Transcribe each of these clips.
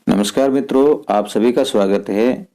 नमस्कार मित्रों, आप सभी का स्वागत है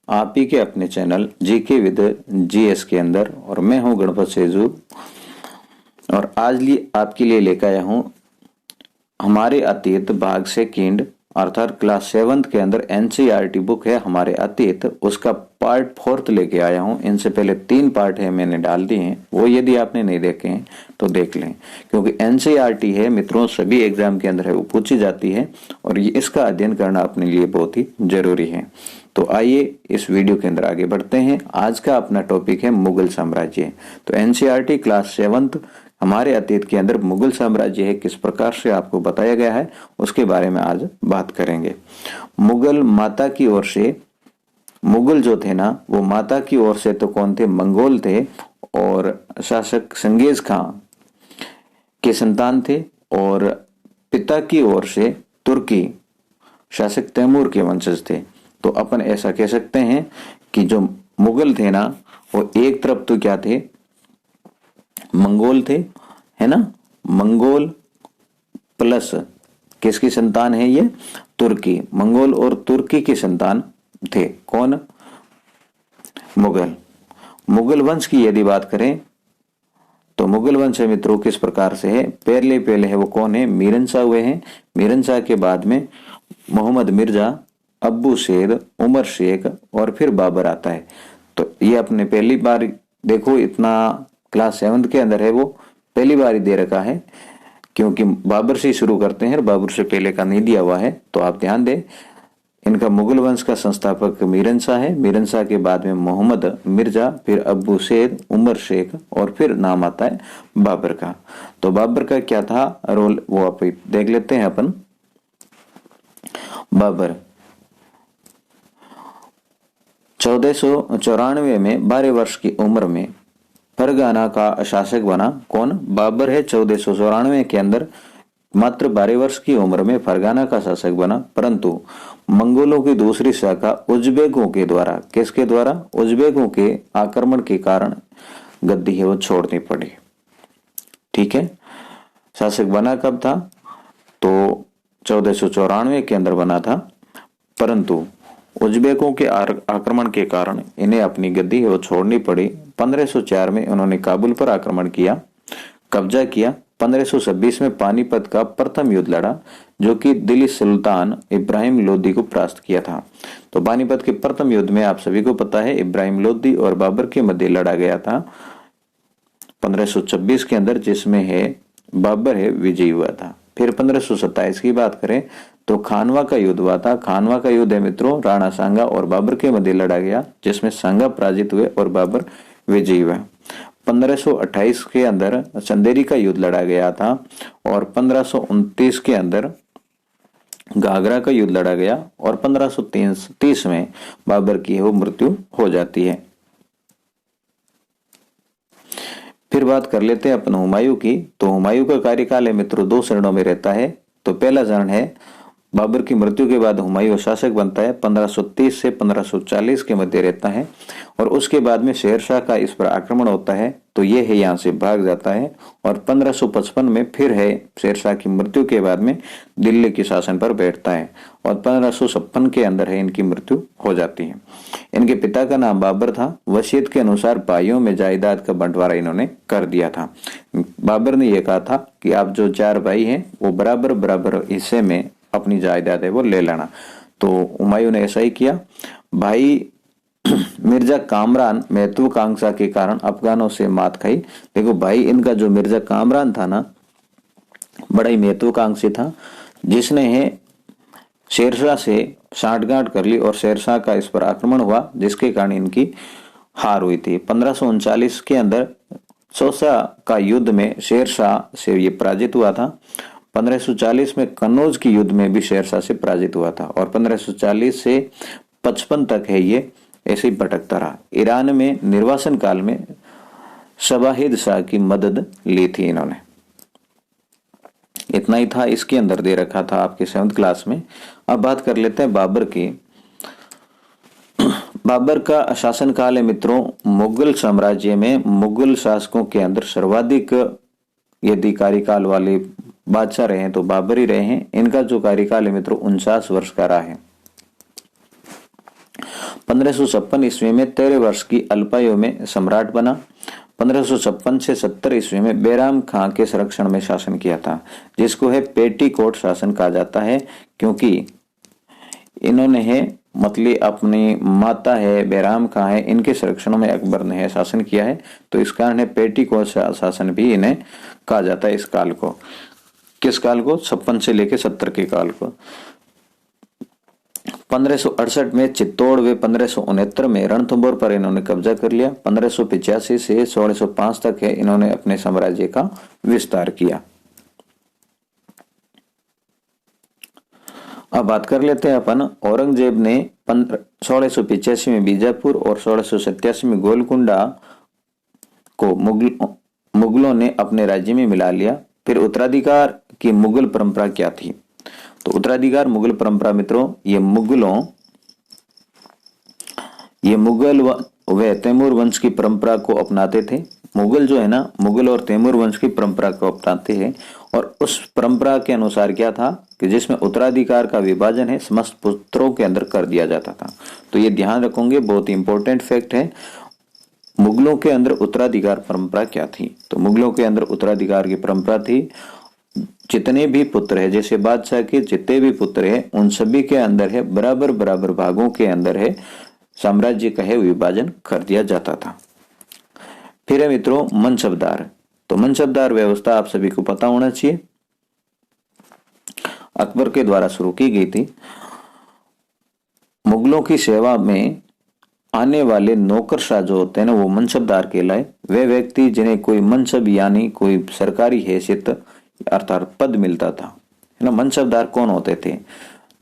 आप ही के अपने चैनल जीके विद जीएस के अंदर। और मैं हूं गणपत सेजू और आज आपके लिए लेकर आया हूं हमारे अतीत भाग सेकंड अर्थात क्लास 7 के अंदर एनसीईआरटी बुक है हमारे अतीत, उसका पार्ट 4 लेके आया हूं। इनसे पहले 3 पार्ट है मैंने डाल दिए हैं, वो यदि आपने नहीं देखे हैं तो देख लें, क्योंकि एनसीईआरटी है मित्रों, सभी एग्जाम के अंदर है वो पूछी जाती है और ये इसका अध्ययन करना अपने लिए बहुत ही जरूरी है। तो आइए इस वीडियो के अंदर आगे बढ़ते हैं। आज का अपना टॉपिक है मुगल साम्राज्य। तो एनसीईआरटी क्लास 7 हमारे अतीत के अंदर मुगल साम्राज्य है, किस प्रकार से आपको बताया गया है उसके बारे में आज बात करेंगे। मुगल माता की ओर से, मुगल जो थे ना वो माता की ओर से तो कौन थे, मंगोल थे और शासक चंगेज खां के संतान थे, और पिता की ओर से तुर्की शासक तैमूर के वंशज थे। तो अपन ऐसा कह सकते हैं कि जो मुगल थे ना वो एक तरफ तो क्या थे, मंगोल थे, है ना, मंगोल प्लस किसकी संतान है ये, तुर्की। मंगोल और तुर्की के संतान थे कौन, मुगल। मुगल वंश की यदि बात करें तो मुगल वंश मित्रों किस प्रकार से है, पहले है वो कौन है, मीरन शाह हुए हैं। मीरन शाह के बाद में मोहम्मद मिर्जा, अब्बू सैद, उमर शेख और फिर बाबर आता है। तो ये अपने पहली बार देखो, इतना क्लास 7 के अंदर है वो पहली बार ही दे रखा है, क्योंकि बाबर से ही शुरू करते हैं, बाबर से पहले का नहीं दिया हुआ है। तो आप ध्यान दें, इनका मुगल वंश का संस्थापक मीरन शाह है। मीरन शाह के बाद में मोहम्मद मिर्जा, फिर अब्बू सैद, उमर शेख और फिर नाम आता है बाबर का। तो बाबर का क्या था रोल वो आप देख लेते हैं अपन। बाबर 1494 में 12 वर्ष की उम्र में फरगाना का शासक बना। कौन, बाबर है। 1494 के अंदर मात्र 12 वर्ष की उम्र में फरगाना का शासक बना, परंतु मंगोलों की दूसरी शाखा उज्बेकों के द्वारा, किसके द्वारा, उज्बेकों के आक्रमण के कारण गद्दी है वो छोड़नी पड़ी। ठीक है, शासक बना कब था, तो 1494 के अंदर बना था, परंतु उज्बेकों के आक्रमण के कारण इन्हें अपनी गद्दी है वो छोड़नी पड़ी। 1504 में उन्होंने काबुल पर आक्रमण किया, कब्जा किया। 1526 में पानीपत का प्रथम युद्ध लड़ा, जो कि दिल्ली सुल्तान इब्राहिम लोदी को परास्त किया था। तो पानीपत के प्रथम युद्ध में आप सभी को पता है इब्राहिम लोदी और बाबर के मध्य लड़ा गया था 1526 के अंदर, जिसमें है बाबर है विजयी हुआ था। फिर 1527 की बात करें तो खानवा का युद्ध हुआ था। खानवा का युद्ध है मित्रों राणा सांगा और बाबर के मध्य लड़ा गया, जिसमें सांगा पराजित हुए और बाबर विजयी हुआ। 1528 के अंदर चंदेरी का युद्ध लड़ा गया था और 1529 के अंदर घाघरा का युद्ध लड़ा गया और 1530 में बाबर की वो मृत्यु हो जाती है। फिर बात कर लेते हैं अपन हुमायूं की। तो हुमायूं का कार्यकाल है मित्रों 2 चरणों में रहता है। तो पहला चरण है बाबर की मृत्यु के बाद हुमायूं शासक बनता है, 1530 से 1540 के मध्य रहता है, और उसके बाद में शेरशाह का इस पर आक्रमण होता है, तो ये है यहाँ से भाग जाता है, और 1555 में फिर है शेरशाह की मृत्यु के बाद में दिल्ली के शासन पर बैठता है, और 1556 के अंदर है इनकी मृत्यु हो जाती है। इनके पिता का नाम बाबर था। वसीयत के अनुसार भाइयों में जायदाद का बंटवारा इन्होंने कर दिया था। बाबर ने यह कहा था कि आप जो 4 भाई हैं वो बराबर बराबर हिस्से में अपनी जायदाद है वो ले लेना। तो हुमायूं ने ऐसा ही किया। भाई मिर्जा कामरान महत्वाकांक्षा के कारण अफगानों से मात खाई। देखो भाई इनका जो मिर्जा कामरान था ना, बड़ा ही महत्वाकांक्षी था, जिसने है शेरशाह से साठगांठ कर ली और शेरशाह का इस पर आक्रमण हुआ, जिसके कारण इनकी हार हुई थी। 1539 के अंदर सौसा का युद्ध में शेरशाह से ये पराजित हुआ था। 1540 में कन्नौज की युद्ध में भी शेरशाह से पराजित हुआ था, और 1540 से 55 तक है ये ऐसे ही भटकता रहा। ईरान में निर्वासन काल में शवाहिद शाह की मदद ली थी इन्होंने। इतना ही था इसके अंदर दे रखा था आपके 7th क्लास में। अब बात कर लेते हैं बाबर की। बाबर का शासन काल है मित्रों मुगल साम्राज्य में मुगल शासकों के अंदर सर्वाधिक यदि कार्यकाल वाले बादशाह रहे हैं तो बाबर ही रहे हैं। इनका जो कार्यकाल है मित्रों 49 वर्ष का रहा है। 1556 ईस्वी में 13 वर्ष की अल्पायु में सम्राट बना। 1556 से 70 ईस्वी में बैराम खां के संरक्षण में शासन किया था, जिसको है पेटीकोट शासन कहा जाता है, क्योंकि इन्होंने है मतलब अपनी माता है बैराम खां है, इनके संरक्षण में अकबर ने है शासन किया है, तो इस कारण है पेटीकोट शासन भी इन्हें कहा जाता है। इस काल को, किस काल को? 56 से लेकर 70 के काल को। 1568 में चित्तौड़ व 1569 में रणथंभौर पर इन्होंने कब्जा कर लिया। 1585 से 1605 तक है इन्होंने अपने साम्राज्य का विस्तार किया। अब बात कर लेते हैं अपन, औरंगजेब ने 1685 में बीजापुर और 1687 में गोलकुंडा को मुगलों ने अपने राज्य में मिला लिया। फिर उत्तराधिकार की मुगल परंपरा क्या थी? तो उत्तराधिकार मुगल परंपरा मित्रों, ये मुगल व तैमूर वंश की परंपरा को अपनाते थे। मुगल जो है ना, मुगल और तैमूर वंश की परंपरा को अपनाते हैं, और उस परंपरा के अनुसार क्या था कि जिसमें उत्तराधिकार का विभाजन है समस्त पुत्रों के अंदर कर दिया जाता था। तो ये ध्यान रखोगे, बहुत ही इंपॉर्टेंट फैक्ट है। मुगलों के अंदर उत्तराधिकार परंपरा क्या थी? तो मुगलों के अंदर उत्तराधिकार की परंपरा थी, जितने भी पुत्र है, जैसे बादशाह के जितने भी पुत्र है, उन सभी के अंदर है बराबर बराबर भागों के अंदर है साम्राज्य का है विभाजन कर दिया जाता था। फिर है मित्रों मनसबदार। तो मनसबदार व्यवस्था आप सभी को पता होना चाहिए, अकबर के द्वारा शुरू की गई थी। मुगलों की सेवा में आने वाले नौकरशाह जो होते हैं ना, वो मनसबदार कहलाए। वे व्यक्ति जिन्हें कोई मनसब यानी कोई सरकारी हैसियत अर्थात पद मिलता था, है ना। मनसबदार कौन होते थे?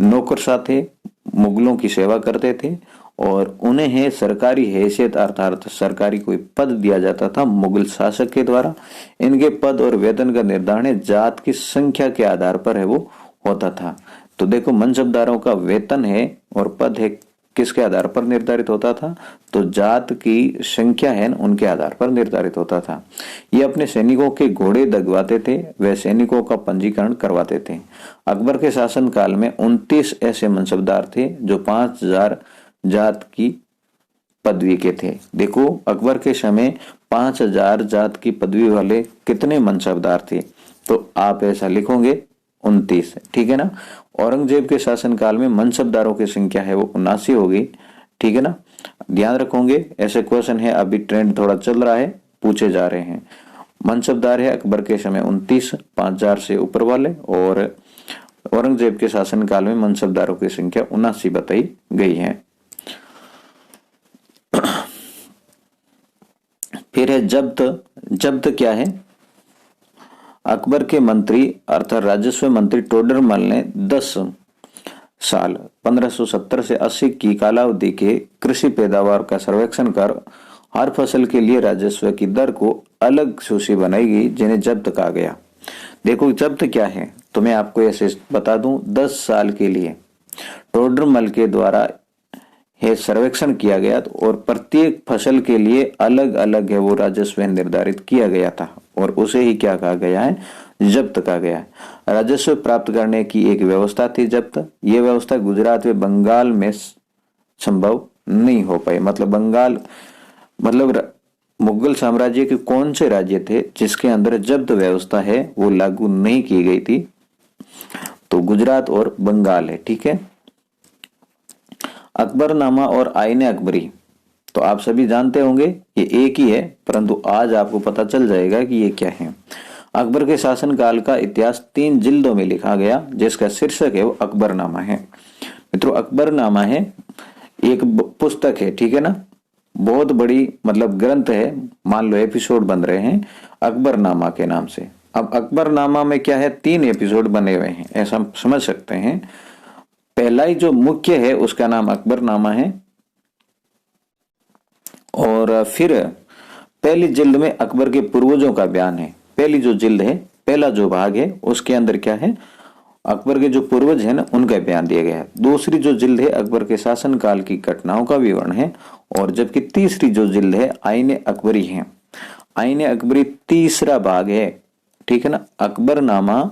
नौकरशाह थे, मुगलों की सेवा करते थे, और उन्हें है सरकारी हैसियत अर्थात सरकारी कोई पद दिया जाता था मुगल शासक के द्वारा। इनके पद और वेतन का निर्धारण जात की संख्या के आधार पर है वो होता था। तो देखो, मनसबदारों का वेतन है और पद है किसके आधार पर निर्धारित होता था? तो जात की संख्या है उनके आधार पर निर्धारित होता था। ये अपने सैनिकों के घोड़े दगवाते थे, वे सैनिकों का पंजीकरण करवाते थे। अकबर के शासन काल में 29 ऐसे मनसबदार थे जो 5000 जात की पदवी के थे। देखो, अकबर के समय 5000 जात की पदवी वाले कितने मनसबदार थे? तो आप ऐसा लिखोगे 29, ठीक है ना। औरंगजेब के शासन काल में मनसबदारों की संख्या है वो 79 हो गई, ठीक है ना। ध्यान रखोगे, ऐसे क्वेश्चन है, अभी ट्रेंड थोड़ा चल रहा है, पूछे जा रहे हैं। मनसबदार है अकबर के समय 29, 5000 से ऊपर वाले, और औरंगजेब के शासन काल में मनसबदारों की संख्या 79 बताई गई है। फिर है जब्त। जब्त क्या है? अकबर के मंत्री अर्थात राजस्व मंत्री टोडरमल ने 10 साल 1570 से 80 की कालावधि के कृषि पैदावार का सर्वेक्षण कर हर फसल के लिए राजस्व की दर को अलग सूची बनाई गई, जिन्हें जब्त कहा गया। देखो, जब्त क्या है तो मैं आपको ऐसे बता दूं, 10 साल के लिए टोडरमल के द्वारा है सर्वेक्षण किया गया, और प्रत्येक फसल के लिए अलग अलग है वो राजस्व निर्धारित किया गया था, और उसे ही क्या कहा गया है? जब्त कहा गया है। राजस्व प्राप्त करने की एक व्यवस्था थी जब्त। यह व्यवस्था गुजरात व बंगाल में संभव नहीं हो पाई। मतलब बंगाल, मतलब मुगल साम्राज्य के कौन से राज्य थे जिसके अंदर जब्त व्यवस्था है वो लागू नहीं की गई थी? तो गुजरात और बंगाल है, ठीक है। अकबरनामा और आईने अकबरी, तो आप सभी जानते होंगे ये एक ही है, परंतु आज आपको पता चल जाएगा कि ये क्या है। अकबर के शासन काल का इतिहास 3 जिल्दों में लिखा गया, जिसका शीर्षक है वो अकबरनामा है। मित्रों, अकबरनामा है एक पुस्तक है, ठीक है ना, बहुत बड़ी मतलब ग्रंथ है, मान लो एपिसोड बन रहे हैं अकबरनामा के नाम से। अब अकबरनामा में क्या है, 3 एपिसोड बने हुए हैं, ऐसा समझ सकते हैं। पहला ही जो मुख्य है उसका नाम अकबरनामा है, और फिर पहली जिल्द में अकबर के पूर्वजों का बयान है। पहली जो जिल्द है, पहला जो भाग है, उसके अंदर क्या है, अकबर के जो पूर्वज है ना उनका बयान दिया गया है। दूसरी जो जिल्द है अकबर के शासन काल की घटनाओं का विवरण है, और जबकि तीसरी जो जिल्द है आईने अकबरी है। आईने अकबरी तीसरा भाग है, ठीक है ना। अकबरनामा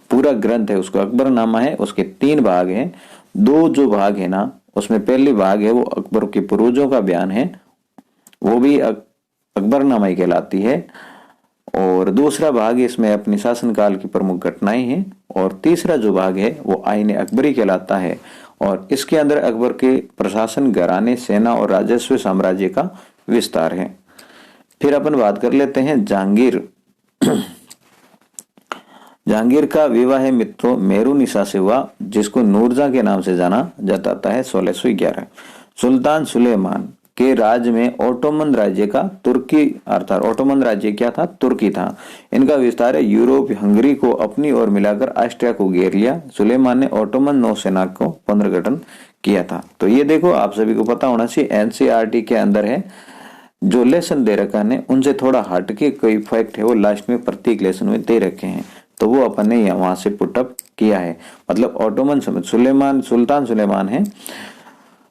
पूरा ग्रंथ है, उसको अकबरनामा है, उसके 3 भाग हैं। 2 जो भाग है ना, उसमें पहली भाग है वो अकबर के पूर्वजों का बयान है, वो भी अकबरनामा ही कहलाती है। और दूसरा भाग इसमें अपनी शासनकाल की प्रमुख घटनाएं हैं। और तीसरा जो भाग है वो आईने अकबरी कहलाता है। और इसके अंदर अकबर के प्रशासन, घराने, सेना और राजस्व साम्राज्य का विस्तार है। फिर अपन बात कर लेते हैं जहांगीर। जहांगीर का विवाह मित्रों मेहरुनिसा से हुआ, जिसको नूरजहां के नाम से जाना जाता है 1611। सुल्तान सुलेमान के राज्य में ओटोमन राज्य का तुर्की अर्थात ओटोमन राज्य क्या था, तुर्की था। इनका विस्तार है यूरोप, हंगरी को अपनी ओर मिलाकर ऑस्ट्रिया को घेर लिया। सुलेमान ने ओटोमन नौसेना को पुनर्गठन किया था। तो ये देखो, आप सभी को पता होना चाहिए, एनसीईआरटी के अंदर है, जो लेसन दे रखा है उनसे थोड़ा हटके कोई फैक्ट है वो लास्ट में प्रत्येक लेसन में दे रखे हैं, तो वो अपन ने वहां से पुटअप किया है। मतलब ओटोमन सुल्तान सुलेमान है,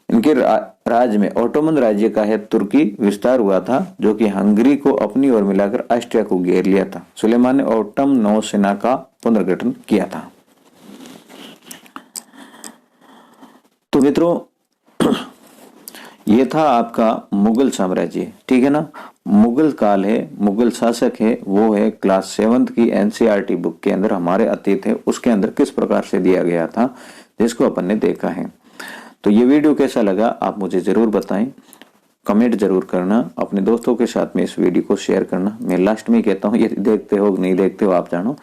इनके राज्य में ओटोमन राज्य का है तुर्की विस्तार हुआ था, जो कि हंगरी को अपनी ओर मिलाकर ऑस्ट्रिया को घेर लिया था। सुलेमान ने ओटोमन नौसेना का पुनर्गठन किया था। तो मित्रों, ये था आपका मुगल साम्राज्य, ठीक है ना। मुगल काल है, मुगल शासक है, वो है क्लास 7 की एनसीईआरटी बुक के अंदर हमारे अतीत है, उसके अंदर किस प्रकार से दिया गया था, जिसको अपन ने देखा है। तो ये वीडियो कैसा लगा आप मुझे जरूर बताएं, कमेंट जरूर करना, अपने दोस्तों के साथ में इस वीडियो को शेयर करना। मैं लास्ट में कहता हूँ, ये देखते हो नहीं देखते हो आप जानो,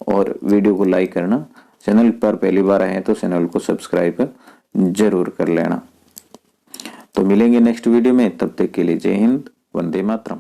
और वीडियो को लाइक करना। चैनल पर पहली बार आए तो चैनल को सब्सक्राइब जरूर कर लेना। तो मिलेंगे नेक्स्ट वीडियो में, तब तक के लिए जय हिंद, वंदे मातरम।